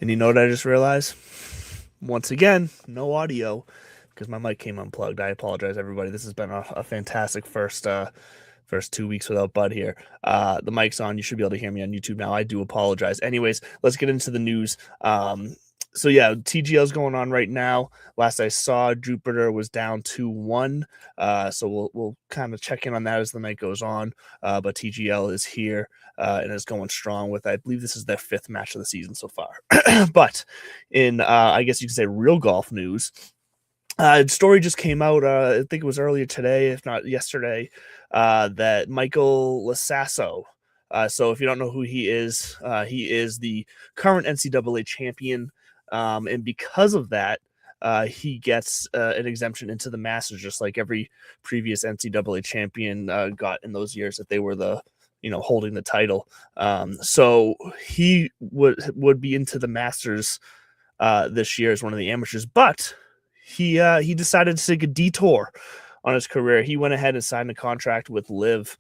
And you know what I just realized? Once again, no audio because my mic came unplugged. I apologize, everybody. This has been a fantastic first 2 weeks without Bud here. The mic's on. You should be able to hear me on YouTube now. I do apologize. Anyways, let's get into the news. So yeah, TGL's going on right now. Last I saw, Jupiter was down 2-1. So we'll kind of check in on that as the night goes on. But TGL is here and is going strong with, I believe this is their 5th match of the season so far. But in I guess you could say real golf news, story just came out, I think it was earlier today, if not yesterday, that Michael Lasasso. So if you don't know who he is the current NCAA champion. And because of that, he gets an exemption into the Masters, just like every previous NCAA champion got in those years that they were holding the title. So he would be into the Masters this year as one of the amateurs, but he decided to take a detour on his career. He went ahead and signed a contract with Liv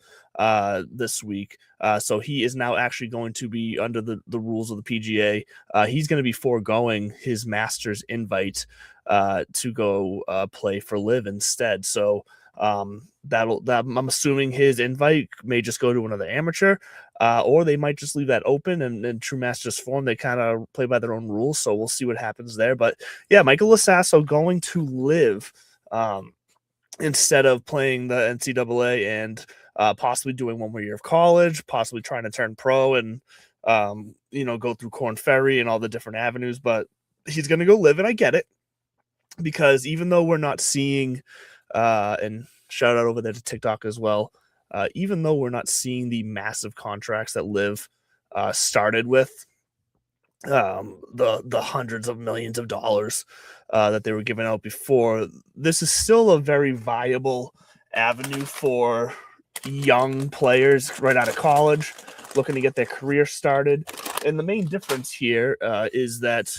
this week. So he is now actually going to be under the rules of the PGA. He's going to be foregoing his Masters invite to go play for Liv instead. So I'm assuming his invite may just go to another amateur, or they might just leave that open. And in true Masters form, they kind of play by their own rules. So we'll see what happens there. But yeah, Michael Lasasso going to Liv instead of playing the NCAA and possibly doing one more year of college, possibly trying to turn pro and go through Corn Ferry and all the different avenues. But he's going to go Live, and I get it, because even though we're not seeing and shout out over there to TikTok as well, even though we're not seeing the massive contracts that Liv started with, the hundreds of millions of dollars that they were giving out before, this is still a very viable avenue for young players right out of college looking to get their career started. And the main difference here is that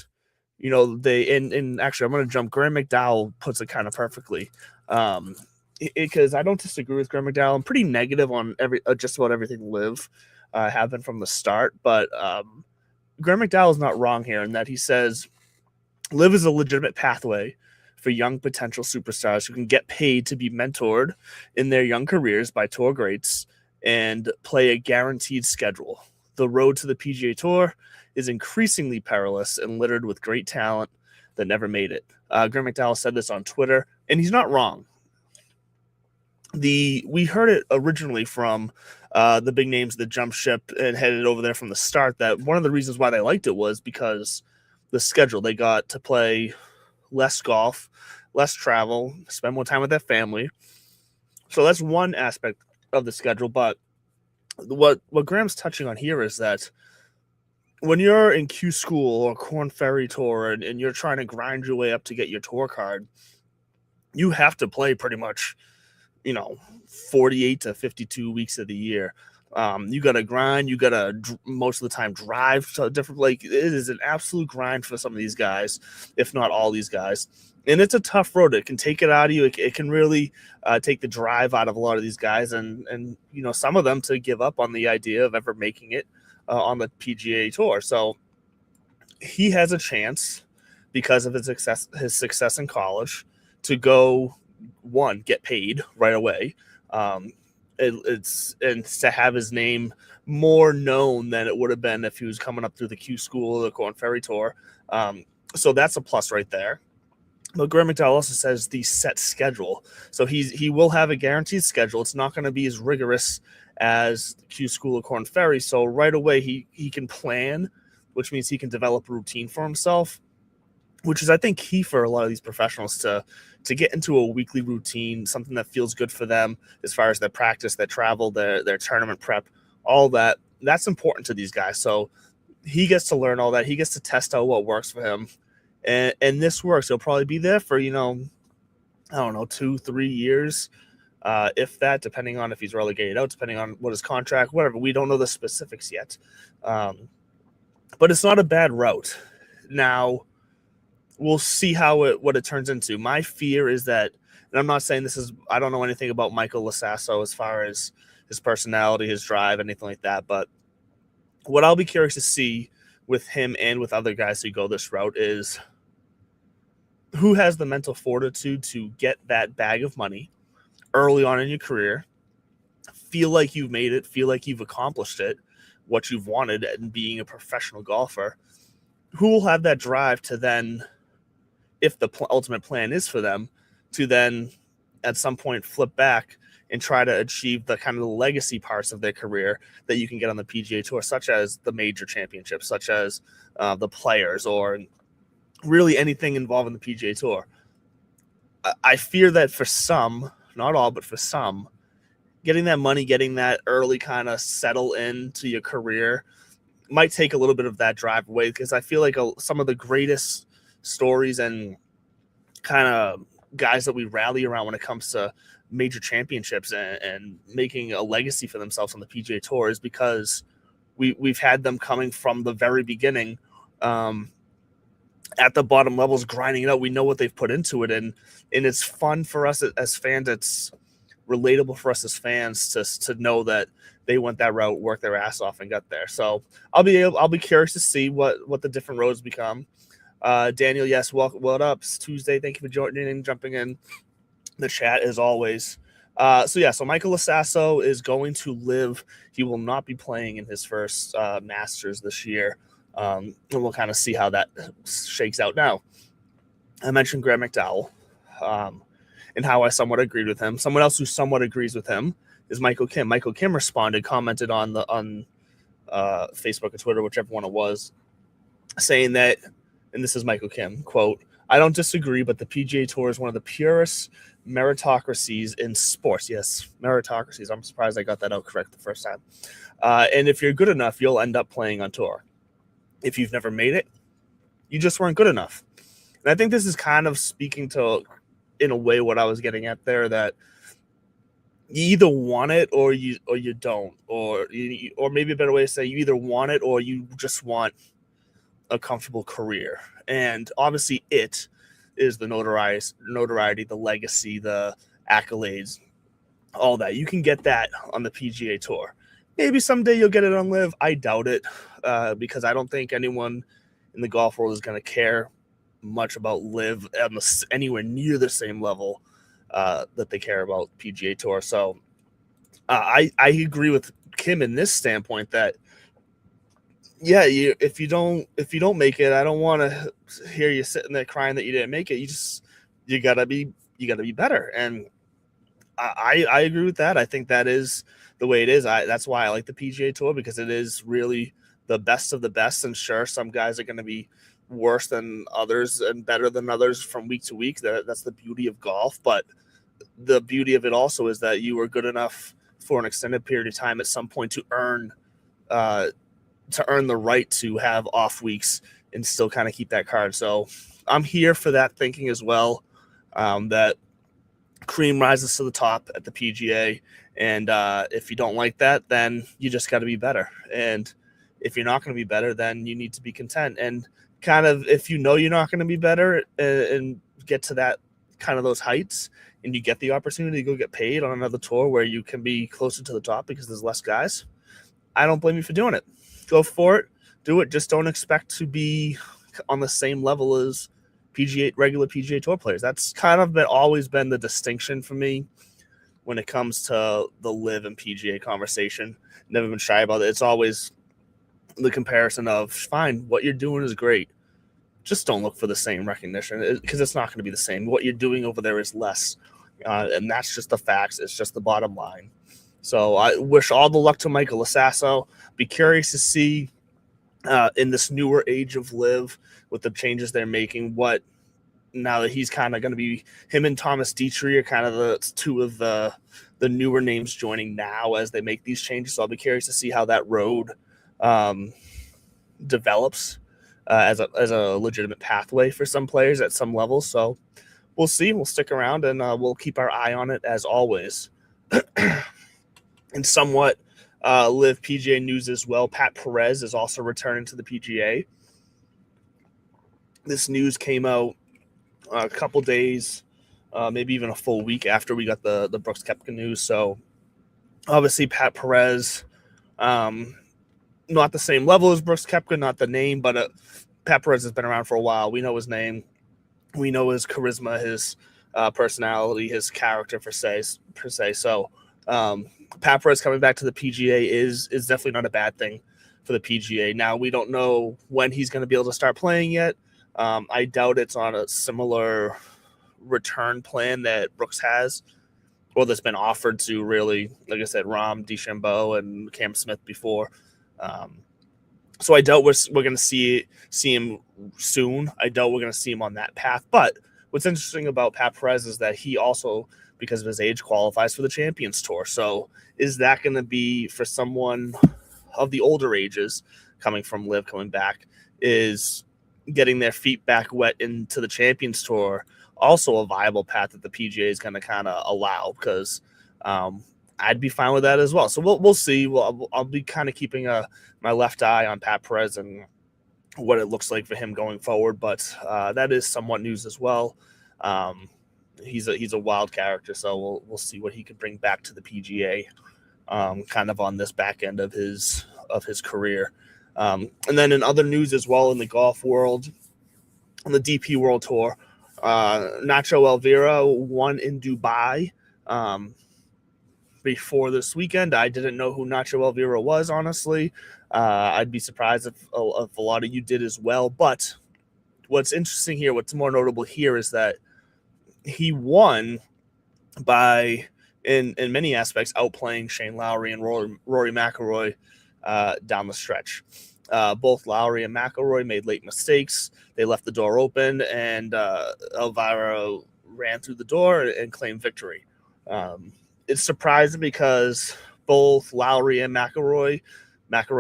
they and actually I'm going to jump. Graham McDowell puts it kind of perfectly, because I don't disagree with Graham McDowell. I'm pretty negative on just about everything Liv have been from the start, but Graham McDowell is not wrong here in that he says Liv is a legitimate pathway for young potential superstars who can get paid to be mentored in their young careers by tour greats and play a guaranteed schedule. The road to the PGA Tour is increasingly perilous and littered with great talent that never made it. Graham McDowell said this on Twitter, and he's not wrong. We heard it originally from the big names that jumped ship and headed over there from the start, that one of the reasons why they liked it was because the schedule. They got to play less golf, less travel, spend more time with their family. So that's one aspect of the schedule. But what Graham's touching on here is that when you're in Q School or Corn Ferry Tour and you're trying to grind your way up to get your tour card, you have to play pretty much 48 to 52 weeks of the year. You got to grind. You got to most of the time drive to different. Like, it is an absolute grind for some of these guys, if not all these guys. And it's a tough road. It can take it out of you. It can really take the drive out of a lot of these guys, and some of them to give up on the idea of ever making it on the PGA Tour. So he has a chance, because of his success in college, to go get paid right away. It's to have his name more known than it would have been if he was coming up through the Q School or the Corn Ferry Tour. So that's a plus right there. But Graham McDowell also says the set schedule. So he will have a guaranteed schedule. It's not going to be as rigorous as the Q School or Corn Ferry. So right away he can plan, which means he can develop a routine for himself, which is, I think, key for a lot of these professionals to get into a weekly routine, something that feels good for them as far as their practice, their travel, their tournament prep, all that. That's important to these guys. So he gets to learn all that. He gets to test out what works for him. And this works. He'll probably be there for, 2-3 years, if that, depending on if he's relegated out, depending on what his contract, whatever. We don't know the specifics yet. But it's not a bad route. Now, we'll see what it turns into. My fear is that, and I'm not saying I don't know anything about Michael Lasasso as far as his personality, his drive, anything like that. But what I'll be curious to see with him and with other guys who go this route is who has the mental fortitude to get that bag of money early on in your career, feel like you've made it, feel like you've accomplished it, what you've wanted, and being a professional golfer. Who will have that drive to then, if the ultimate plan is for them, to then at some point flip back and try to achieve the kind of the legacy parts of their career that you can get on the PGA Tour, such as the major championships, such as the players, or really anything involving the PGA Tour. I fear that for some, not all, but for some, getting that money, getting that early kind of settle into your career might take a little bit of that drive away, because I feel like some of the greatest stories and kind of guys that we rally around when it comes to major championships and making a legacy for themselves on the PGA Tour is because we've had them coming from the very beginning at the bottom levels, grinding it out. We know what they've put into it, and it's fun for us as fans. It's relatable for us as fans to know that they went that route, worked their ass off, and got there. So I'll be curious to see what the different roads become. Daniel, yes, what up? It's Tuesday. Thank you for joining in, jumping in the chat as always. So Michael Lasasso is going to live. He will not be playing in his first Masters this year. And we'll kind of see how that shakes out. Now, I mentioned Graham McDowell and how I somewhat agreed with him. Someone else who somewhat agrees with him is Michael Kim. Michael Kim commented on Facebook or Twitter, whichever one it was, saying that, and this is Michael Kim, quote, "I don't disagree, but the PGA Tour is one of the purest meritocracies in sports." Yes, meritocracies. I'm surprised I got that out correct the first time. And if you're good enough, you'll end up playing on tour. If you've never made it, you just weren't good enough. And I think this is kind of speaking to, in a way, what I was getting at there, that you either want it or you don't, or maybe a better way to say, you either want it or you just want a comfortable career. And obviously it is the notoriety, the legacy, the accolades, all that. You can get that on the PGA Tour. Maybe someday you'll get it on Live. I doubt it, because I don't think anyone in the golf world is going to care much about Live anywhere near the same level that they care about PGA Tour. So I agree with Kim in this standpoint that, yeah, if you don't make it, I don't want to hear you sitting there crying that you didn't make it. You gotta be better, and I agree with that. I think that is the way it is. That's why I like the PGA Tour, because it is really the best of the best. And sure, some guys are going to be worse than others and better than others from week to week. That's the beauty of golf. But the beauty of it also is that you were good enough for an extended period of time at some point to earn the right to have off weeks and still kind of keep that card. So I'm here for that thinking as well, that cream rises to the top at the PGA. And if you don't like that, then you just got to be better. And if you're not going to be better, then you need to be content. And kind of, if you know you're not going to be better and get to that kind of those heights, and you get the opportunity to go get paid on another tour where you can be closer to the top because there's less guys, I don't blame you for doing it. Go for it. Do it. Just don't expect to be on the same level as regular PGA Tour players. That's kind of always been the distinction for me when it comes to the Live and PGA conversation. Never been shy about it. It's always the comparison of, fine, what you're doing is great. Just don't look for the same recognition, because it's not going to be the same. What you're doing over there is less. And that's just the facts. It's just the bottom line. So I wish all the luck to Michael Lasasso. Be curious to see in this newer age of Live, with the changes they're making, now that he's kind of going to be, him and Thomas Dietrich are kind of the two of the newer names joining now as they make these changes. So I'll be curious to see how that road develops as a legitimate pathway for some players at some levels. So we'll see. We'll stick around, and we'll keep our eye on it as always. And somewhat Live PGA news as well. Pat Perez is also returning to the PGA. This news came out a couple days, maybe even a full week after we got the Brooks Koepka news. So obviously Pat Perez not the same level as Brooks Koepka, not the name, but Pat Perez has been around for a while. We know his name. We know his charisma, his personality, his character per se. So Pat Perez coming back to the PGA is definitely not a bad thing for the PGA. Now, we don't know when he's going to be able to start playing yet. I doubt it's on a similar return plan that Brooks has, or that's been offered to, really. Like I said, Rahm, DeChambeau, and Cam Smith before. So I doubt we're going to see him soon. I doubt we're going to see him on that path. But what's interesting about Pat Perez is that he also, because of his age, qualifies for the Champions Tour. So is that going to be, for someone of the older ages coming from LIV, coming back, is getting their feet back wet into the Champions Tour also a viable path that the PGA is going to kind of allow? Because I'd be fine with that as well. So we'll see. I'll be kind of keeping my left eye on Pat Perez and what it looks like for him going forward. But that is somewhat news as well. He's a wild character, so we'll see what he can bring back to the PGA, kind of on this back end of his career. And then in other news as well in the golf world, on the DP World Tour, Nacho Elvira won in Dubai before this weekend. I didn't know who Nacho Elvira was, honestly. I'd be surprised if a lot of you did as well. But what's interesting here, what's more notable here, is that he won by, in many aspects, outplaying Shane Lowry and Rory McIlroy down the stretch. Both Lowry and McIlroy made late mistakes. They left the door open, and Elvira ran through the door and claimed victory. It's surprising because both Lowry and McIlroy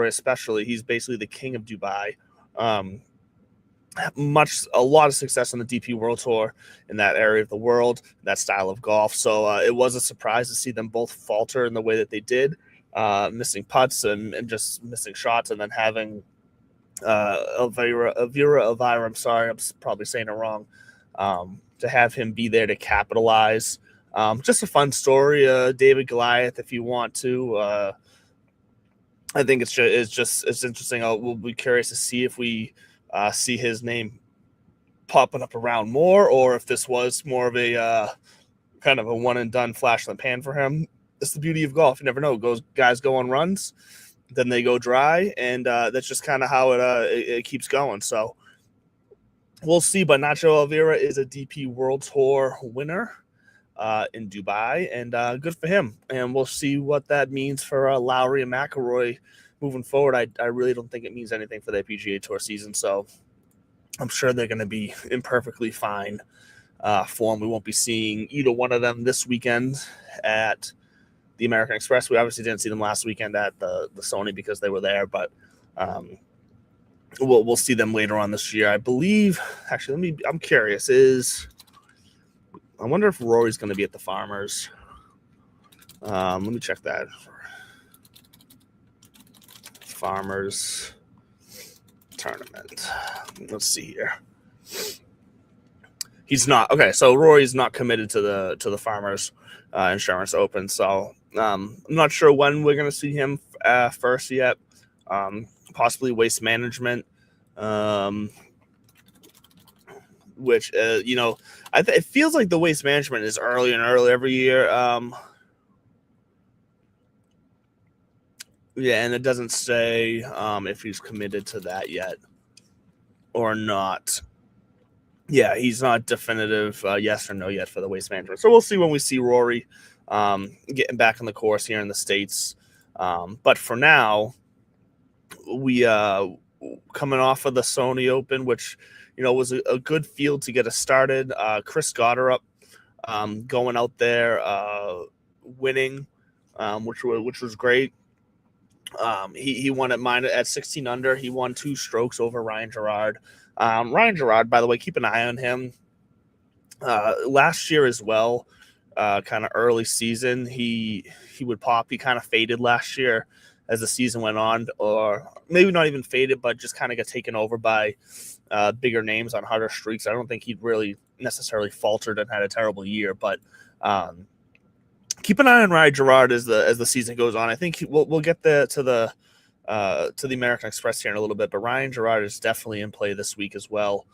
especially, he's basically the king of Dubai. A lot of success on the DP World Tour in that area of the world, that style of golf. So it was a surprise to see them both falter in the way that they did, missing putts and just missing shots, and then having Elvira, I'm sorry, I'm probably saying it wrong, to have him be there to capitalize. Just a fun story, David Goliath, if you want to. I think it's interesting. We'll be curious to see if we see his name popping up around more, or if this was more of a kind of a one and done flash in the pan for him. It's the beauty of golf. You never know. Guys go on runs, then they go dry, and that's just kind of how it keeps going. So we'll see. But Nacho Elvira is a DP World Tour winner in Dubai, and good for him. And we'll see what that means for Lowry and McIlroy moving forward. I really don't think it means anything for their PGA Tour season, so I'm sure they're going to be in perfectly fine form. We won't be seeing either one of them this weekend at the American Express. We obviously didn't see them last weekend at the Sony because they were there, but we'll see them later on this year, I believe. Actually, I'm curious. I wonder if Rory's going to be at the Farmers. Let me check that. Farmers tournament. Let's see here. He's not. Okay, so Rory's not committed to the Farmers Insurance Open. So I'm not sure when we're going to see him first yet. Possibly Waste Management. Which, it feels like the Waste Management is early and early every year. Yeah, and it doesn't say if he's committed to that yet or not. Yeah, he's not definitive yes or no yet for the Waste Management. So we'll see when we see Rory getting back on the course here in the States. But for now, we coming off of the Sony Open, which was a good field to get us started. Chris Goddard going out there winning, which was great. He won at 16 under. He won 2 strokes over Ryan Gerard. Ryan Gerard, by the way, keep an eye on him. Last year as well, kind of early season, he would pop. He kind of faded last year as the season went on, or maybe not even faded, but just kind of got taken over by bigger names on harder streaks. I don't think he'd really necessarily faltered and had a terrible year, but keep an eye on Ryan Gerard as the season goes on. I think we'll get to the to the American Express here in a little bit, but Ryan Gerard is definitely in play this week as well.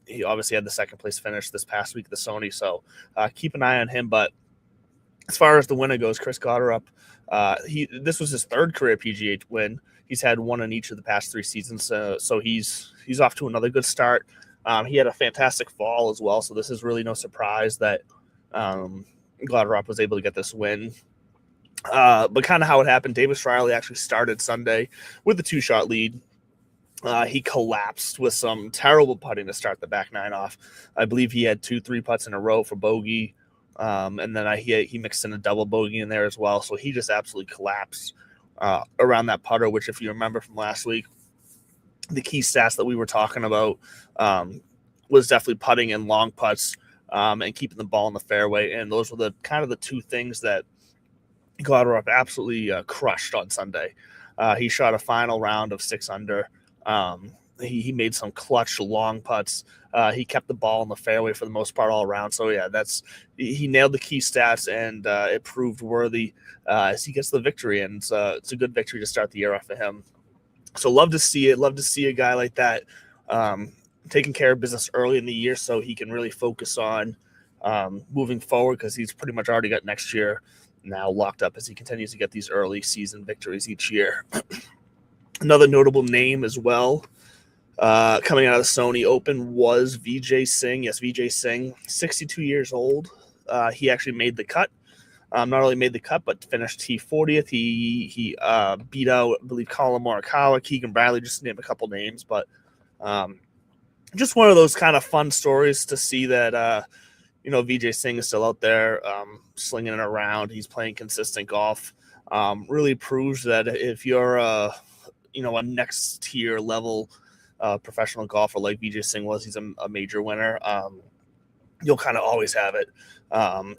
He obviously had the second place finish this past week at the Sony, so keep an eye on him. But as far as the winner goes, Chris Gotterup, this was his third career PGA win. He's had one in each of the past 3 seasons, so he's off to another good start. He had a fantastic fall as well, so this is really no surprise that Gotterup was able to get this win. But kind of how it happened, Davis Riley actually started Sunday with a 2-shot lead. He collapsed with some terrible putting to start the back 9 off. I believe he had 2 3-putts in a row for bogey, and then he mixed in a double bogey in there as well. So he just absolutely collapsed around that putter, which, if you remember from last week, the key stats that we were talking about was definitely putting and long putts and keeping the ball in the fairway. And those were the kind of the 2 things that Gotterup absolutely crushed on Sunday. He shot a final round of 6 under. He made some clutch long putts. He kept the ball in the fairway for the most part all around. So yeah, he nailed the key stats, and it proved worthy as he gets the victory. And it's a good victory to start the year off for him. So love to see it. Love to see a guy like that taking care of business early in the year, so he can really focus on moving forward, because he's pretty much already got next year now locked up as he continues to get these early season victories each year. Another notable name as well coming out of the Sony Open was Vijay Singh. Yes, Vijay Singh, 62 years old. He actually made the cut. Not only made the cut, but finished T40th. He beat out, I believe, Colin Morikawa, Keegan Bradley, just to name a couple names. But just one of those kind of fun stories to see that, Vijay Singh is still out there slinging it around. He's playing consistent golf. Really proves that if you're a next tier level professional golfer like Vijay Singh was, he's a major winner. You'll kind of always have it.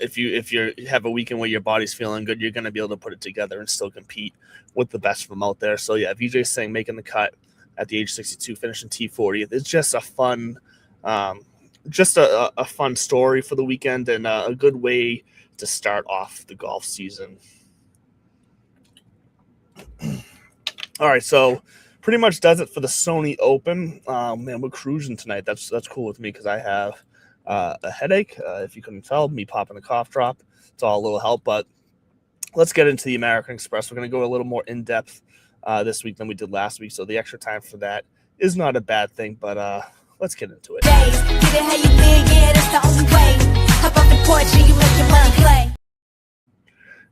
If you have a weekend where your body's feeling good, you're going to be able to put it together and still compete with the best of them out there. So yeah, Vijay Singh making the cut at the age 62, finishing T40. It's just a fun, a fun story for the weekend, and a good way to start off the golf season. All right, so pretty much does it for the Sony Open. Man, we're cruising tonight. That's cool with me, because I have a headache. If you couldn't tell, me popping a cough drop. It's all a little help, but let's get into the American Express. We're going to go a little more in-depth this week than we did last week, so the extra time for that is not a bad thing, but let's get into it.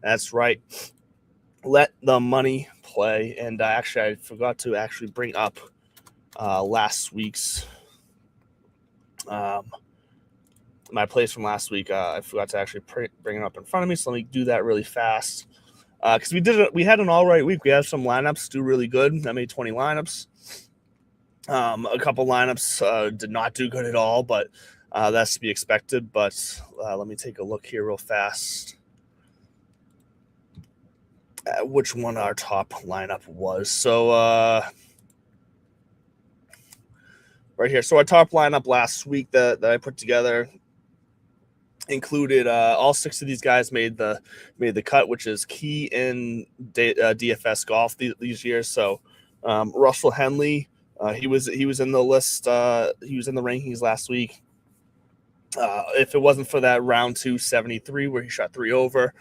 That's right. Let the money play. And actually, I forgot to actually bring up last week's my plays from last week. I forgot to actually bring it up in front of me, so let me do that really fast. Because we had an all right week. We had some lineups do really good. I made 20 lineups. A couple lineups did not do good at all, but that's to be expected. But let me take a look here real fast at which one our top lineup was. So right here. So our top lineup last week that I put together included all 6 of these guys made the cut, which is key in DFS golf these years. So Russell Henley, he was in the list. He was in the rankings last week. If it wasn't for that round 2 73 where he shot 3 over,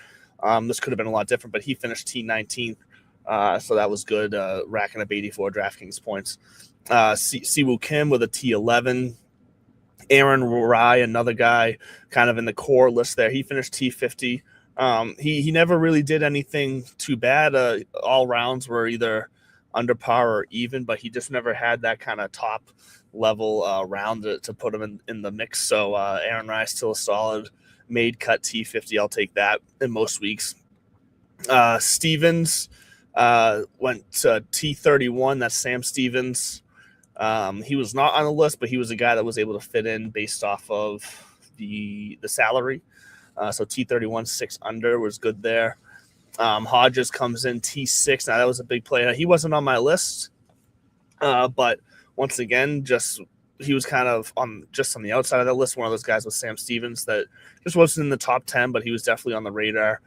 this could have been a lot different. But he finished T19th, so that was good, racking up 84 DraftKings points. Siwoo Kim with a T11. Aaron Rai, another guy kind of in the core list there. He finished T50. He never really did anything too bad. All rounds were either under par or even, but he just never had that kind of top level round to put him in the mix. So Aaron Rai still a solid made cut T50. I'll take that in most weeks. Stevens went to T31. That's Sam Stevens. He was not on the list, but he was a guy that was able to fit in based off of the salary. So T31, 6 under was good there. Hodges comes in T6. Now that was a big play. He wasn't on my list, but once again, he was kind of on the outside of that list. One of those guys was Sam Stevens that just wasn't in the top 10, but he was definitely on the radar.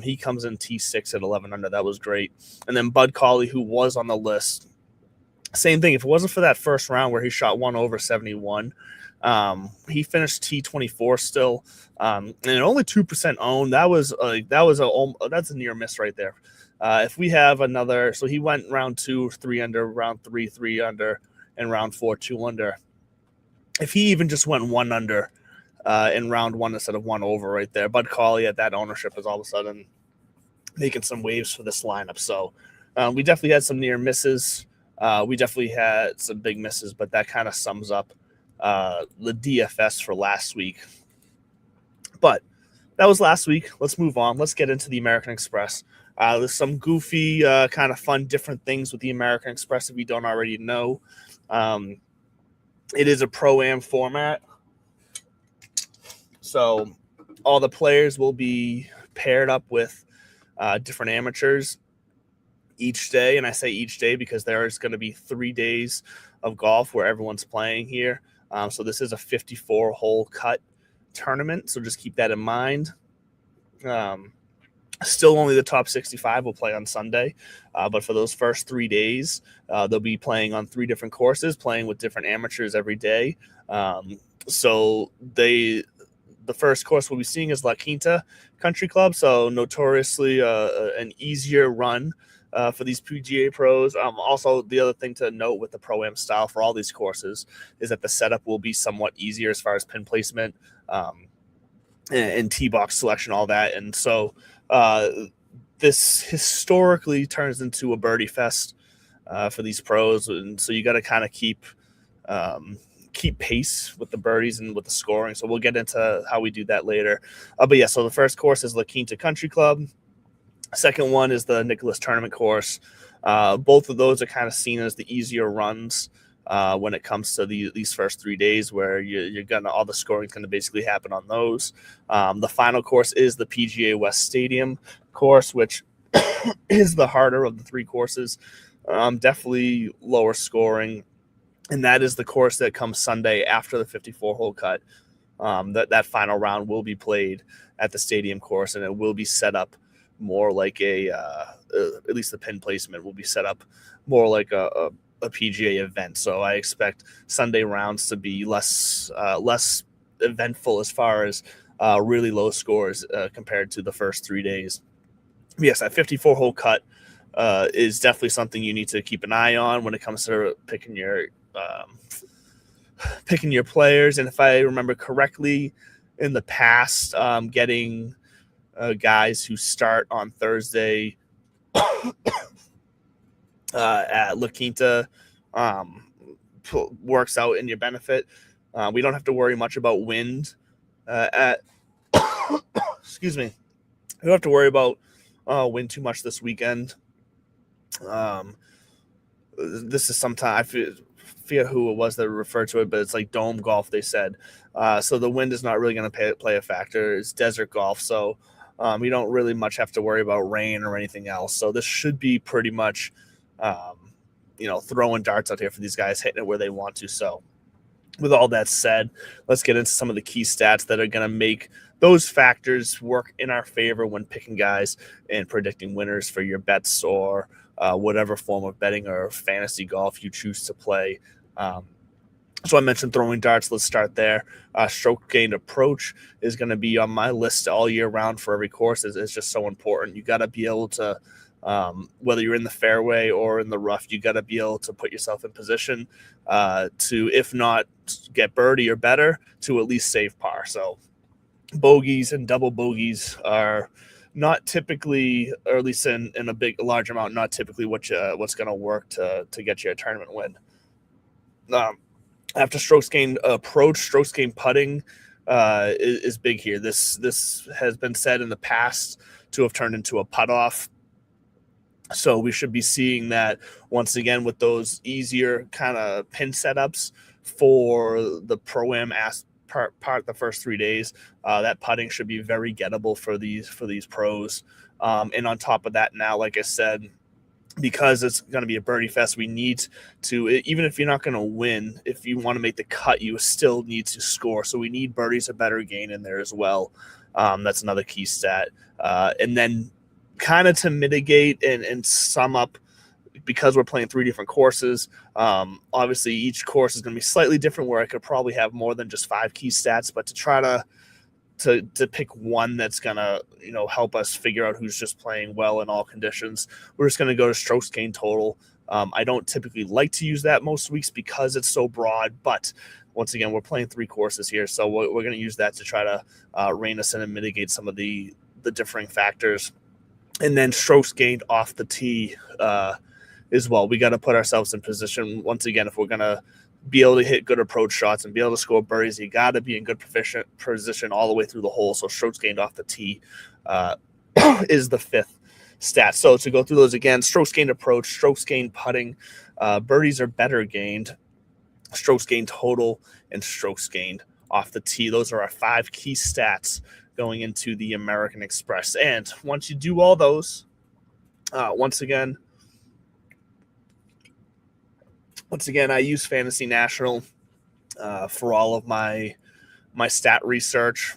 He comes in T6 at 11 under. That was great. And then Bud Cauley, who was on the list, same thing. If it wasn't for that first round where he shot 1 over 71, he finished T24 still, and only 2% owned. That's a near miss right there. If we have another, so he went round 2, 3 under, round 3, 3 under, and round 4, 2 under. If he even just went 1 under in round 1 instead of 1 over right there, Bud Cauley at that ownership is all of a sudden making some waves for this lineup. So we definitely had some near misses. We definitely had some big misses, but that kind of sums up the DFS for last week. But that was last week. Let's move on. Let's get into the American Express. There's some goofy, kind of fun, different things with the American Express if you don't already know. It is a Pro-Am format. So all the players will be paired up with different amateurs each day. And I say each day because there is going to be 3 days of golf where everyone's playing here. So this is a 54-hole cut tournament. So just keep that in mind. Still only the top 65 will play on Sunday. But for those first 3 days, they'll be playing on 3 different courses, playing with different amateurs every day. So the first course we'll be seeing is La Quinta Country Club. So notoriously an easier run for these PGA pros. Also, the other thing to note with the Pro-Am style for all these courses is that the setup will be somewhat easier as far as pin placement and tee box selection, all that. And so this historically turns into a birdie fest for these pros. And so you got to kind of keep pace with the birdies and with the scoring. So we'll get into how we do that later. But yeah, so the first course is La Quinta Country Club. Second one is the Nicholas Tournament course. Both of those are kind of seen as the easier runs when it comes to these first 3 days, where all the scoring is going to basically happen on those. The final course is the PGA West Stadium course, which is the harder of the 3 courses. Definitely lower scoring, and that is the course that comes Sunday after the 54-hole cut. That final round will be played at the stadium course, and it will be set up more like at least the pin placement will be set up more like a PGA event. So I expect Sunday rounds to be less eventful as far as really low scores compared to the first 3 days. Yes, that 54-hole cut is definitely something you need to keep an eye on when it comes to picking your players. And if I remember correctly, in the past, getting guys who start on Thursday at La Quinta works out in your benefit. We don't have to worry much about wind excuse me. We don't have to worry about wind too much this weekend. This is sometimes I forget who it was that referred to it, but it's like dome golf, they said. So the wind is not really going to play a factor. It's desert golf, so you don't really much have to worry about rain or anything else. So this should be pretty much, throwing darts out here for these guys, hitting it where they want to. So with all that said, let's get into some of the key stats that are going to make those factors work in our favor when picking guys and predicting winners for your bets or whatever form of betting or fantasy golf you choose to play. So I mentioned throwing darts. Let's start there. Stroke gained approach is going to be on my list all year round for every course. It's just so important. You got to be able to, whether you're in the fairway or in the rough, you got to be able to put yourself in position to, if not get birdie or better, to at least save par. So bogeys and double bogeys are not typically, or at least in a large amount, not typically what's going to work to get you a tournament win. After strokes gained approach, strokes gained putting is big here. This has been said in the past to have turned into a putt off. So we should be seeing that once again with those easier kind of pin setups for the Pro-Am part the first 3 days. That putting should be very gettable for these pros. And on top of that, now, like I said, because it's going to be a birdie fest, we need to, even if you're not going to win, if you want to make the cut, you still need to score. So we need birdies a better gain in there as well. That's another key stat. And then kind of to mitigate and sum up, because we're playing 3 different courses, obviously each course is going to be slightly different, where I could probably have more than just 5 key stats, but to try to pick one that's going to, help us figure out who's just playing well in all conditions, we're just going to go to strokes gained total. I don't typically like to use that most weeks because it's so broad, but once again, we're playing 3 courses here, so we're going to use that to try to rein us in and mitigate some of the differing factors. And then strokes gained off the tee as well. We got to put ourselves in position. Once again, if we're going to be able to hit good approach shots and be able to score birdies, you got to be in good position all the way through the hole. So strokes gained off the tee is the 5th stat. So to go through those again: strokes gained approach, strokes gained putting, birdies are better gained, strokes gained total, and strokes gained off the tee. Those are our 5 key stats going into the American Express. And once you do all those, once again, I use Fantasy National for all of my stat research.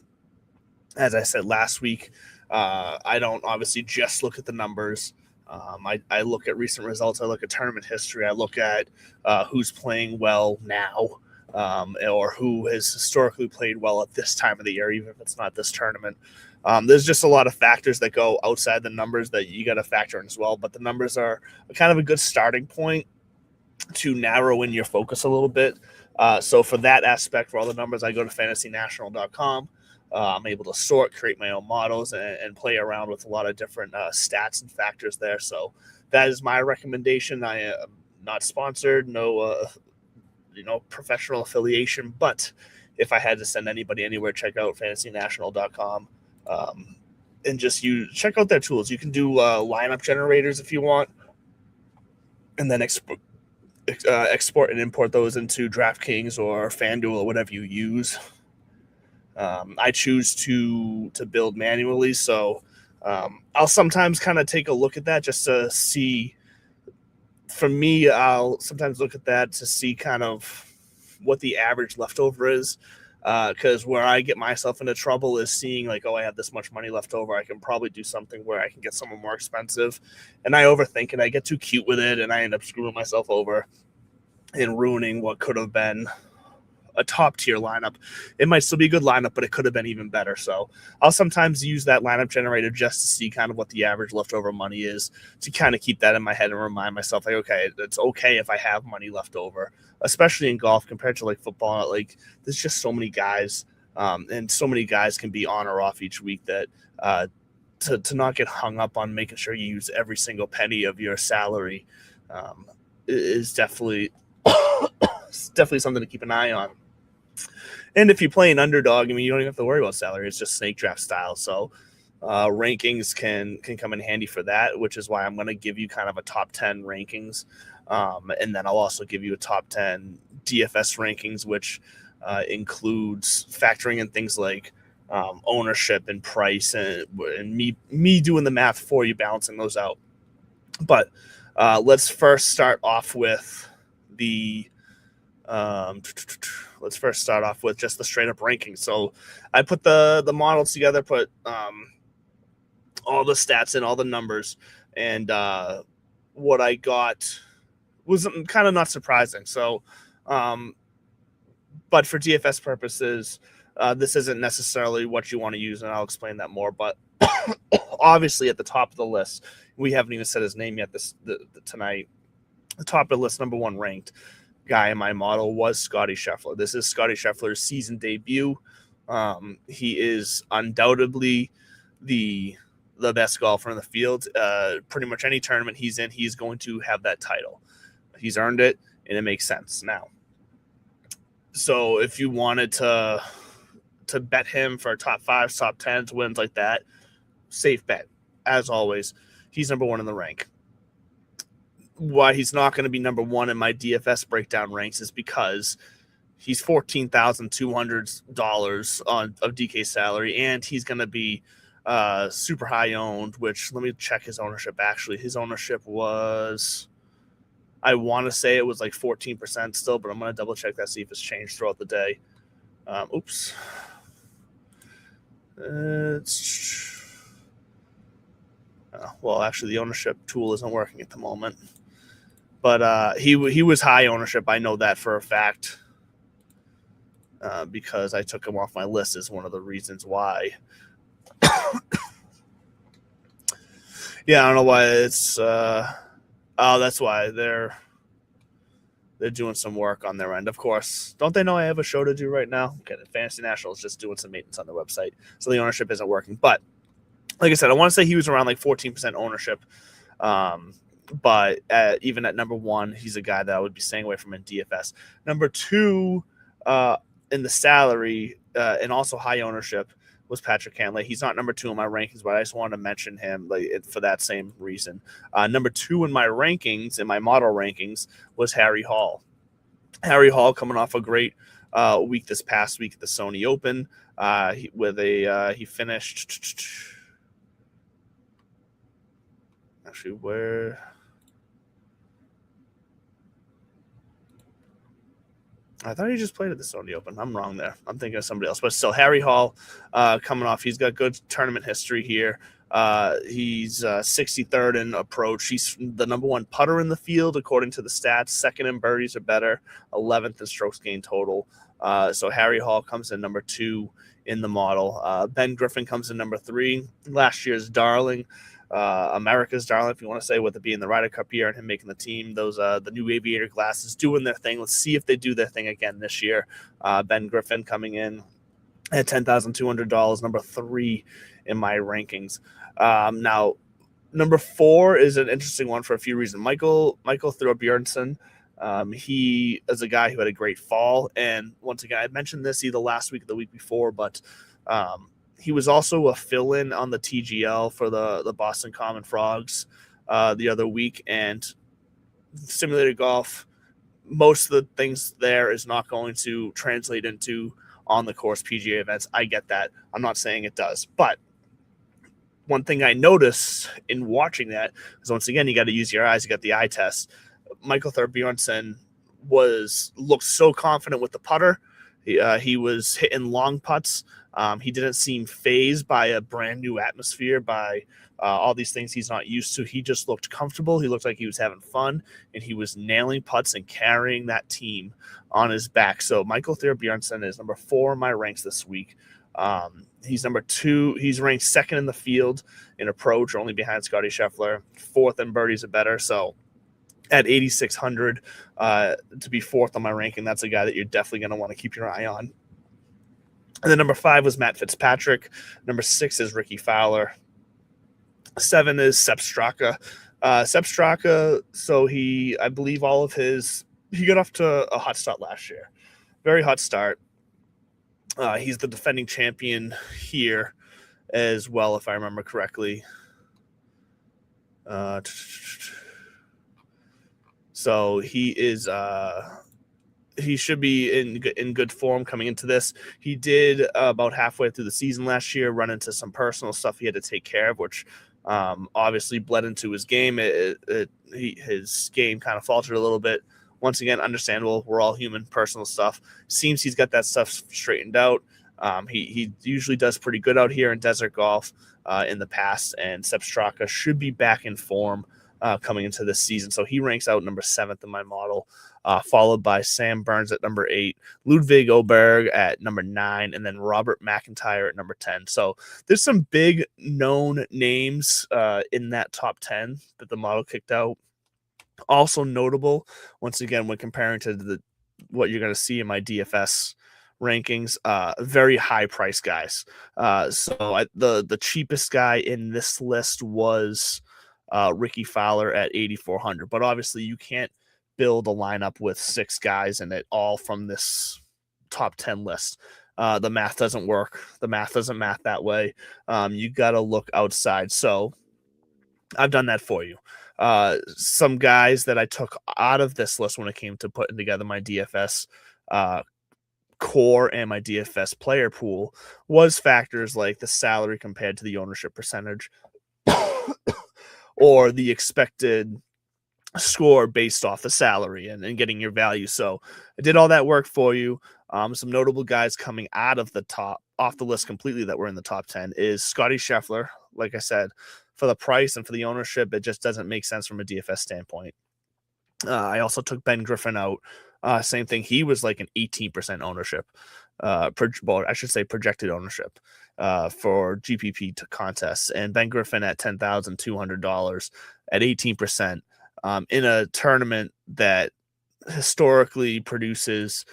As I said last week, I don't obviously just look at the numbers. I look at recent results. I look at tournament history. I look at who's playing well now, or who has historically played well at this time of the year, even if it's not this tournament. There's just a lot of factors that go outside the numbers that you got to factor in as well. But the numbers are kind of a good starting point to narrow in your focus a little bit. So for that aspect, for all the numbers, I go to fantasynational.com. I'm able to sort, create my own models, and play around with a lot of different stats and factors there. So that is my recommendation. I am not sponsored, no professional affiliation, but if I had to send anybody anywhere, check out fantasynational.com and just check out their tools. You can do lineup generators if you want, and then export and import those into DraftKings or FanDuel or whatever you use. I choose to build manually, so I'll sometimes kind of take a look at that just to see. For me, I'll sometimes look at that to see kind of what the average leftover is, because where I get myself into trouble is seeing like, oh, I have this much money left over. I can probably do something where I can get someone more expensive, and I overthink it. I get too cute with it, and I end up screwing myself over and ruining what could have been a top tier lineup. It might still be a good lineup, but it could have been even better. So I'll sometimes use that lineup generator just to see kind of what the average leftover money is, to kind of keep that in my head and remind myself, like, okay, it's okay if I have money left over, especially in golf compared to like football. Like, there's just so many guys, and so many guys can be on or off each week that to not get hung up on making sure you use every single penny of your salary is definitely something to keep an eye on. And if you play an underdog, I mean, you don't even have to worry about salary. It's just snake draft style. So rankings can come in handy for that, which is why I'm going to give you kind of a top 10 rankings. And then I'll also give you a top 10 DFS rankings, which includes factoring in things like ownership and price, and me doing the math for you, balancing those out. But let's first start off with just the straight up rankings. So I put the models together, put all the stats in, all the numbers, and what I got was kind of not surprising. So, but for DFS purposes, this isn't necessarily what you want to use, and I'll explain that more. But obviously, at the top of the list, we haven't even said his name yet tonight. The top of the list, number 1 ranked guy in my model was Scottie Scheffler. This is Scottie Scheffler's season debut. He is undoubtedly the best golfer in the field. Pretty much any tournament he's in, he's going to have that title. He's earned it, and it makes sense now. So if you wanted to bet him for top 5s, top 10s, wins like that, safe bet. As always, he's number 1 in the rank. Why he's not going to be number 1 in my DFS breakdown ranks is because he's $14,200 of DK salary, and he's going to be super high owned, which, let me check his ownership. Actually, his ownership was, I want to say it was like 14% still, but I'm going to double check that, see if it's changed throughout the day. Oops. Well, actually, the ownership tool isn't working at the moment. But he was high ownership. I know that for a fact because I took him off my list is one of the reasons why. Yeah, I don't know why it's. That's why they're doing some work on their end. Of course, don't they know I have a show to do right now? Okay, Fantasy National is just doing some maintenance on their website, so the ownership isn't working. But like I said, I want to say he was around like 14% ownership. But even at number one, he's a guy that I would be staying away from in DFS. Number two, in the salary and also high ownership, was Patrick Cantlay. He's not number two in my rankings, but I just wanted to mention him for that same reason. Number two in my rankings, in my model rankings, was Harry Hall. Harry Hall coming off a great week this past week at the Sony Open. He finished. Actually, where? I thought he just played at the Sony Open. I'm wrong there. I'm thinking of somebody else. But still, Harry Hall coming off. He's got good tournament history here. He's 63rd in approach. He's the number one putter in the field, according to the stats. Second in birdies or better. 11th in strokes gained total. So Harry Hall comes in number two in the model. Ben Griffin comes in number three. Last year's darling. America's darling, if you want to say, with it being the Ryder Cup year and him making the team. Those the new aviator glasses doing their thing. Let's see if they do their thing again this year. Ben Griffin coming in at $10,200, number three in my rankings. Now, number four is an interesting one for a few reasons. Michael Thorbjornsen. He is a guy who had a great fall, and once again, I mentioned this either last week or the week before, but he was also a fill-in on the TGL for the Boston Common Frogs the other week, and simulated golf, most of the things there is not going to translate into on-the-course PGA events. I get that. I'm not saying it does. But one thing I noticed in watching that is, once again, you got to use your eyes. You got the eye test. Michael Thorbjornsen looked so confident with the putter. He was hitting long putts. He didn't seem fazed by a brand new atmosphere, by all these things he's not used to. He just looked comfortable. He looked like he was having fun, and he was nailing putts and carrying that team on his back. So Michael Thorbjornsen is number four in my ranks this week. He's number two. He's ranked second in the field in approach, only behind Scotty Scheffler, fourth in birdies or better. So at 8,600 to be fourth on my ranking, that's a guy that you're definitely going to want to keep your eye on. And then number five was Matt Fitzpatrick. Number six is Ricky Fowler. Seven is Sepp Straka. Sepp Straka, so I believe he got off to a hot start last year. Very hot start. He's the defending champion here as well, if I remember correctly. So he is he should be in good form coming into this. He did about halfway through the season last year run into some personal stuff he had to take care of, which obviously bled into his game. His game kind of faltered a little bit. Once again, understandable. We're all human. Personal stuff. Seems he's got that stuff straightened out. He usually does pretty good out here in desert golf in the past, and Sepp Straka should be back in form coming into this season. So he ranks out number 7th in my model, followed by Sam Burns at number 8, Ludwig Oberg at number 9, and then Robert McIntyre at number 10. So there's some big known names in that top 10 that the model kicked out. Also notable, once again, when comparing to what you're going to see in my DFS rankings, very high price guys. The cheapest guy in this list was Ricky Fowler at 8,400. But obviously, you can't build a lineup with 6 guys in it all from this top 10 list. The math doesn't work. The math doesn't math that way. You got to look outside. So I've done that for you. Some guys that I took out of this list when it came to putting together my DFS core and my DFS player pool was factors like the salary compared to the ownership percentage or the expected score based off the salary and getting your value. So I did all that work for you. Some notable guys coming out of the top off the list completely that were in the top 10 is Scotty Scheffler. Like I said, for the price and for the ownership, it just doesn't make sense from a DFS standpoint. I also took Ben Griffin out. Same thing. He was like an 18% ownership. Well, I should say projected ownership for GPP to contests. And Ben Griffin at $10,200 at 18% in a tournament that historically produces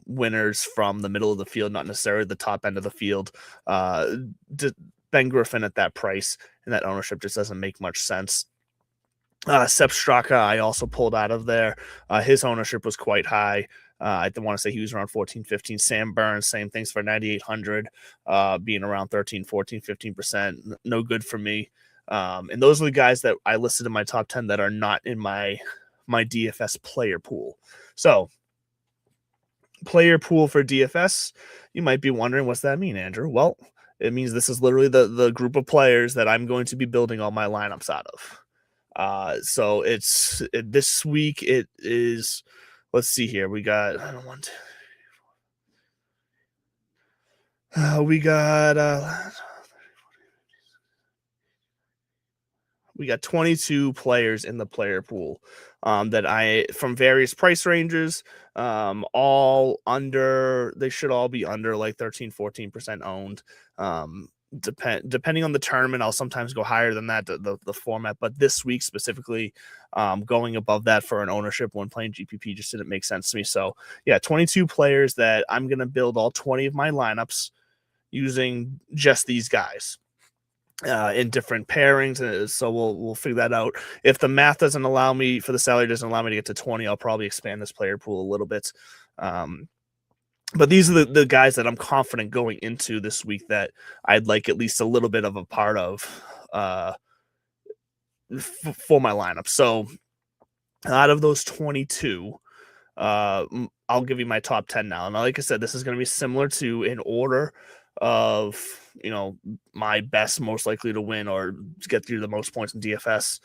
winners from the middle of the field, not necessarily the top end of the field. Ben Griffin at that price and that ownership just doesn't make much sense. Sepp Straka, I also pulled out of there. His ownership was quite high. I want to say he was around 14, 15. Sam Burns, same things for 9,800, being around 13, 14, 15%. No good for me. And those are the guys that I listed in my top 10 that are not in my DFS player pool. So player pool for DFS, you might be wondering, what's that mean, Andrew? Well, it means this is literally the group of players that I'm going to be building all my lineups out of. So this week it is, let's see here. We got, we got 22 players in the player pool, that from various price ranges, all under, they should all be under like 13, 14% owned. Depending on the tournament, I'll sometimes go higher than that, the format, but this week specifically, going above that for an ownership when playing GPP just didn't make sense to me. So yeah, 22 players that I'm going to build all 20 of my lineups using just these guys in different pairings. So we'll figure that out. If the math doesn't allow me, for the salary doesn't allow me to get to 20, I'll probably expand this player pool a little bit. But these are the guys that I'm confident going into this week that I'd like at least a little bit of a part of for my lineup. So out of those 22, I'll give you my top 10 now. And like I said, this is going to be similar to in order of, my best, most likely to win or get through the most points in DFS.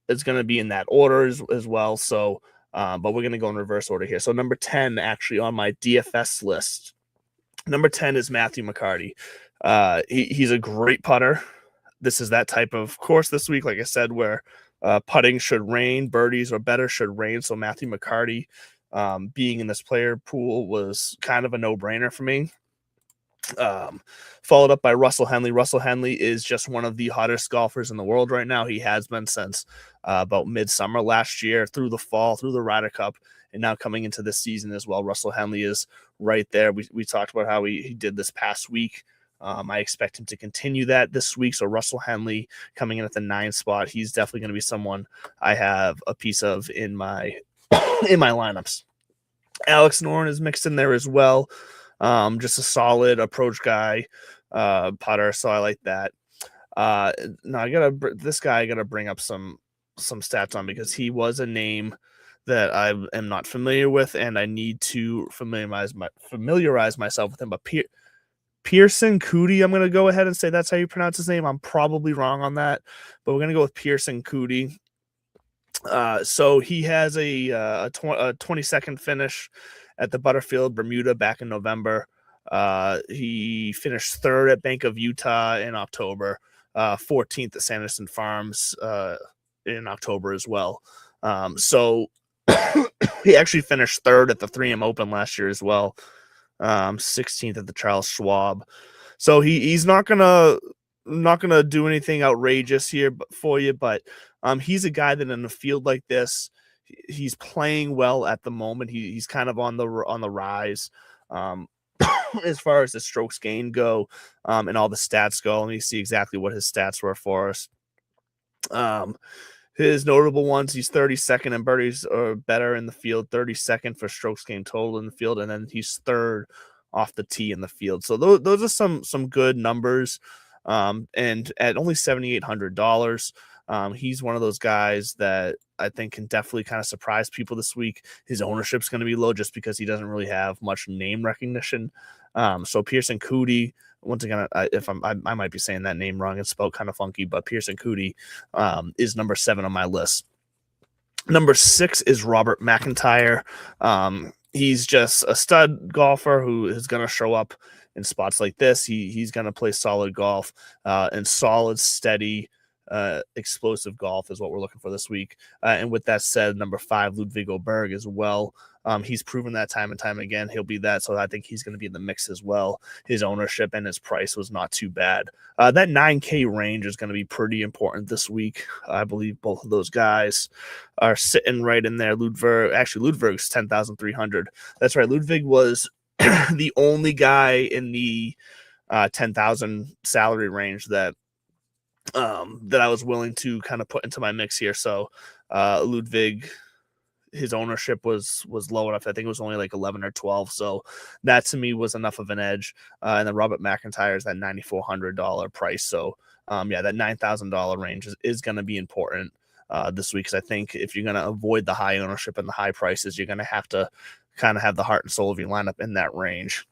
It's going to be in that order as well. So, but we're going to go in reverse order here. So number 10, actually on my DFS list, number 10 is Matthew McCarty. He's a great putter. This is that type of course this week, like I said, where putting should rain, birdies or better should rain. So Matthew McCarty being in this player pool was kind of a no-brainer for me. Followed up by Russell Henley. Russell Henley is just one of the hottest golfers in the world right now. He has been since about midsummer last year, through the fall, through the Ryder Cup, and now coming into this season as well. Russell Henley is right there. We talked about how he did this past week. I expect him to continue that this week. So Russell Henley coming in at the 9th spot. He's definitely going to be someone I have a piece of in my lineups. Alex Noren is mixed in there as well. Just a solid approach guy, putter. So I like that. Now I gotta bring up some stats on, because he was a name that I am not familiar with, and I need to familiarize myself with him. But Pearson Coody, I'm gonna go ahead and say that's how you pronounce his name. I'm probably wrong on that, but we're gonna go with Pearson Coody. So he has a 22nd finish at the Butterfield Bermuda back in November. He finished 3rd at Bank of Utah in October, 14th at Sanderson Farms in October as well. So he actually finished 3rd at the 3M Open last year as well, 16th at the Charles Schwab. So he's not gonna do anything outrageous here for you, but he's a guy that in a field like this, he's playing well at the moment. He's kind of on the rise as far as the strokes gained go, and all the stats go. Let me see exactly what his stats were for us. His notable ones: he's 32nd in birdies or better in the field, 32nd for strokes gained total in the field, and then he's 3rd off the tee in the field. So those are some good numbers. And at only $7,800, he's one of those guys that I think can definitely kind of surprise people this week. His ownership's going to be low just because he doesn't really have much name recognition. So Pearson Coody, once again, I might be saying that name wrong. It's spelled kind of funky, but Pearson Coody is number 7 on my list. Number 6 is Robert McIntyre. He's just a stud golfer who is going to show up in spots like this. He's going to play solid golf and solid, steady, explosive golf is what we're looking for this week. And with that said, number 5, Ludwig Oberg as well. He's proven that time and time again. He'll be that. So I think he's going to be in the mix as well. His ownership and his price was not too bad. That 9K range is going to be pretty important this week. I believe both of those guys are sitting right in there. Ludwig's 10,300. That's right. Ludwig was the only guy in the 10,000 salary range that I was willing to kind of put into my mix here. So Ludwig, his ownership was low enough. I think it was only like 11 or 12. So that to me was enough of an edge. And then Robert McIntyre is that $9,400 price. So that $9,000 range is going to be important this week. Because I think if you're going to avoid the high ownership and the high prices, you're going to have to kind of have the heart and soul of your lineup in that range.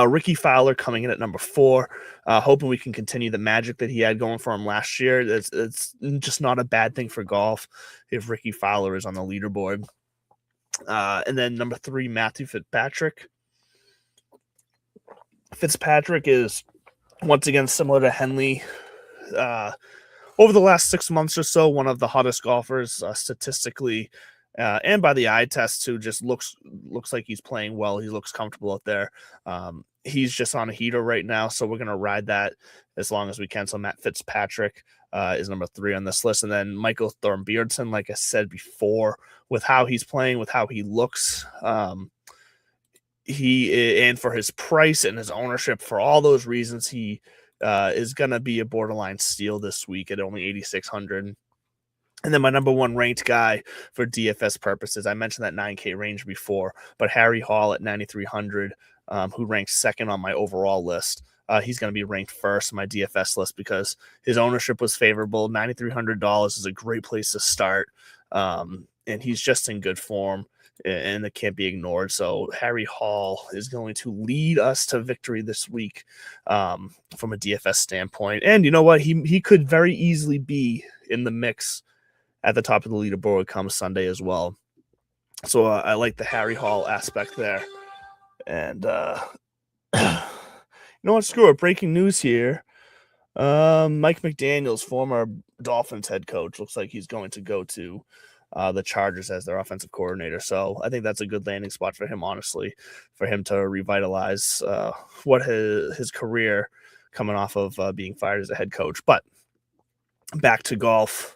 Ricky Fowler coming in at number 4, hoping we can continue the magic that he had going for him last year. It's just not a bad thing for golf if Ricky Fowler is on the leaderboard. And then number 3, Matthew Fitzpatrick. Fitzpatrick is once again similar to Henley. Over the last 6 months or so, one of the hottest golfers statistically. And by the eye test too, just looks like he's playing well. He looks comfortable out there. He's just on a heater right now, so we're gonna ride that as long as we can. So Matt Fitzpatrick is number 3 on this list, and then Michael Thornbjornsson, like I said before, with how he's playing, with how he looks, and for his price and his ownership, for all those reasons, he is gonna be a borderline steal this week at only 8,600. And then my number 1 ranked guy for DFS purposes, I mentioned that 9K range before, but Harry Hall at 9,300, who ranks 2nd on my overall list. He's going to be ranked 1st on my DFS list because his ownership was favorable. $9,300 is a great place to start, and he's just in good form, and it can't be ignored. So Harry Hall is going to lead us to victory this week from a DFS standpoint. And you know what? He could very easily be in the mix at the top of the leaderboard come Sunday as well. So I like the Harry Hall aspect there. And you know what? Screw it. Breaking news here. Mike McDaniels, former Dolphins head coach, looks like he's going to go to the Chargers as their offensive coordinator. So I think that's a good landing spot for him, honestly, for him to revitalize what his career coming off of being fired as a head coach. But back to golf.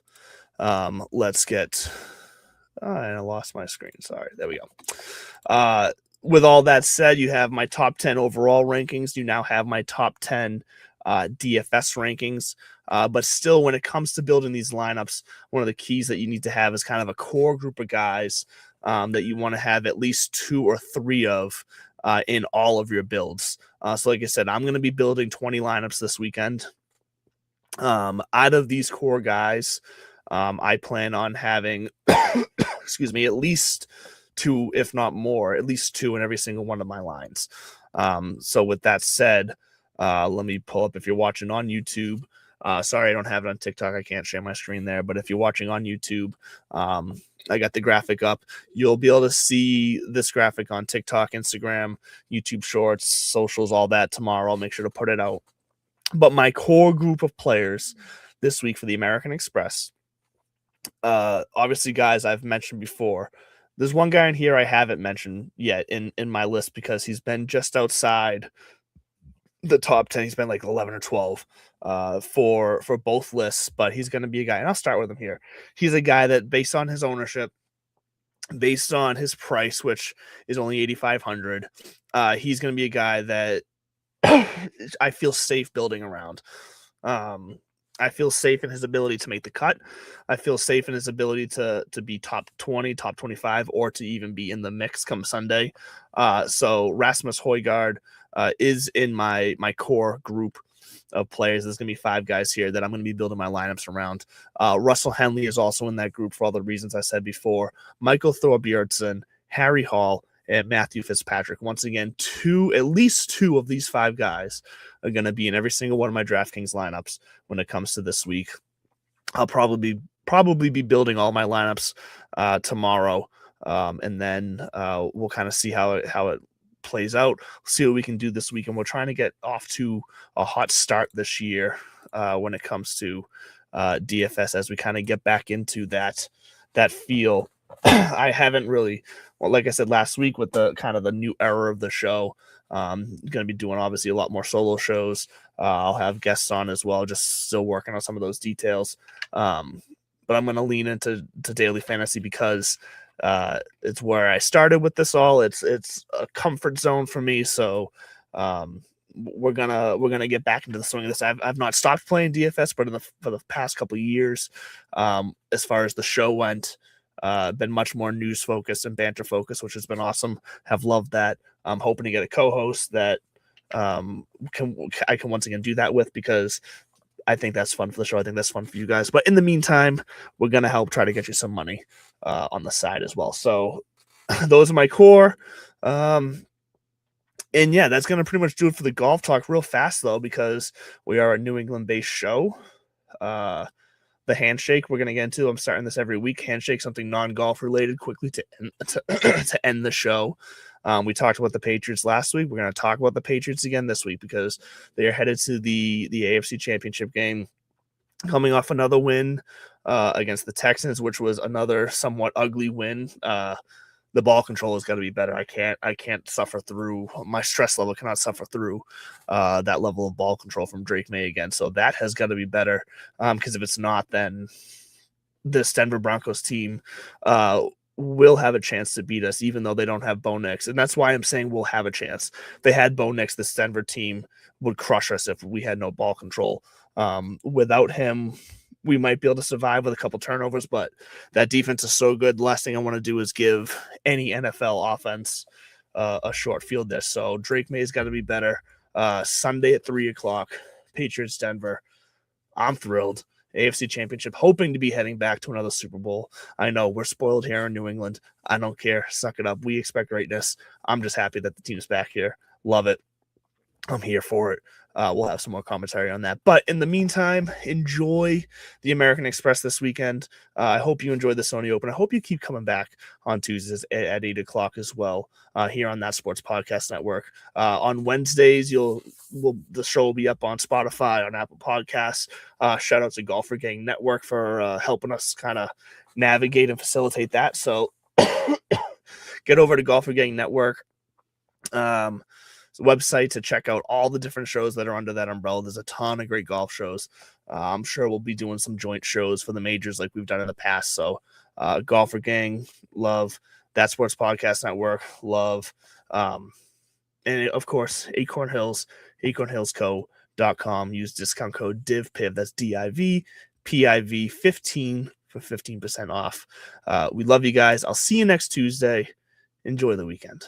Let's get, I lost my screen. Sorry. There we go. With all that said, you have my top 10 overall rankings. You now have my top 10 DFS rankings. But still, when it comes to building these lineups, one of the keys that you need to have is kind of a core group of guys that you want to have at least 2 or 3 of in all of your builds. So like I said, I'm going to be building 20 lineups this weekend. Out of these core guys, I plan on having, excuse me, at least 2, if not more, at least 2 in every single one of my lines. So with that said, let me pull up, if you're watching on YouTube, sorry, I don't have it on TikTok. I can't share my screen there, but if you're watching on YouTube, I got the graphic up. You'll be able to see this graphic on TikTok, Instagram, YouTube Shorts, socials, all that tomorrow. I'll make sure to put it out. But my core group of players this week for the American Express, obviously, guys, I've mentioned before. There's one guy in here I haven't mentioned yet in my list because he's been just outside the top 10. He's been like 11 or 12 for both lists, but he's going to be a guy, and I'll start with him here. He's a guy that, based on his ownership, based on his price, which is only 8,500, he's going to be a guy that I feel safe building around. I feel safe in his ability to make the cut. I feel safe in his ability to be top 20, top 25, or to even be in the mix come Sunday. So Rasmus Højgaard is in my core group of players. There's going to be 5 guys here that I'm going to be building my lineups around. Russell Henley is also in that group for all the reasons I said before. Michael Thorbjornsen, Harry Hall, and Matthew Fitzpatrick. Once again, at least two of these 5 guys are going to be in every single one of my DraftKings lineups when it comes to this week. I'll probably be building all my lineups tomorrow, and then we'll kind of see how it plays out. See what we can do this week, and we're trying to get off to a hot start this year when it comes to DFS as we kind of get back into that feel. I haven't really, well, like I said last week, with the kind of the new era of the show, going to be doing obviously a lot more solo shows. I'll have guests on as well, just still working on some of those details. But I'm going to lean into daily fantasy because it's where I started with this all. It's a comfort zone for me. So we're gonna get back into the swing of this. I've not stopped playing DFS, but for the past couple of years, as far as the show went, been much more news focused and banter focused, which has been awesome. Have loved that. I'm hoping to get a co-host that I can once again do that with, because I think that's fun for the show. I think that's fun for you guys. But in the meantime, we're going to help try to get you some money on the side as well. So those are my core. And yeah, that's going to pretty much do it for the golf talk real fast, though, because we are a New England-based show. The handshake we're going to get into. I'm starting this every week. Handshake, something non-golf related, quickly to end the show. We talked about the Patriots last week. We're going to talk about the Patriots again this week because they are headed to the AFC Championship game, coming off another win against the Texans, which was another somewhat ugly win. The ball control has got to be better. I can't suffer through, my stress level cannot suffer through that level of ball control from Drake May again. So that has got to be better, because if it's not, then this Denver Broncos team will have a chance to beat us, even though they don't have Bo Nix. And that's why I'm saying we'll have a chance. If they had Bo Nix, this Denver team would crush us if we had no ball control. Without him, we might be able to survive with a couple turnovers, but that defense is so good. The last thing I want to do is give any NFL offense a short field there. So Drake May's got to be better. Sunday at 3:00, Patriots, Denver. I'm thrilled. AFC Championship, hoping to be heading back to another Super Bowl. I know we're spoiled here in New England. I don't care. Suck it up. We expect greatness. I'm just happy that the team's back here. Love it. I'm here for it. We'll have some more commentary on that. But in the meantime, enjoy the American Express this weekend. I hope you enjoyed the Sony Open. I hope you keep coming back on Tuesdays at 8:00 as well here on That Sports Podcast Network. On Wednesdays, the show will be up on Spotify, on Apple Podcasts. Shout out to Golfer Gang Network for helping us kind of navigate and facilitate that. So get over to Golfer Gang Network. Website to check out all the different shows that are under that umbrella. There's a ton of great golf shows. I'm sure we'll be doing some joint shows for the majors like we've done in the past. So Golfer Gang, love. That Sports Podcast Network, love. And of course, Acorn Hills, acornhillsco.com. Use discount code DIVPIV. That's DIVPIV 15 for 15% off. We love you guys. I'll see you next Tuesday. Enjoy the weekend.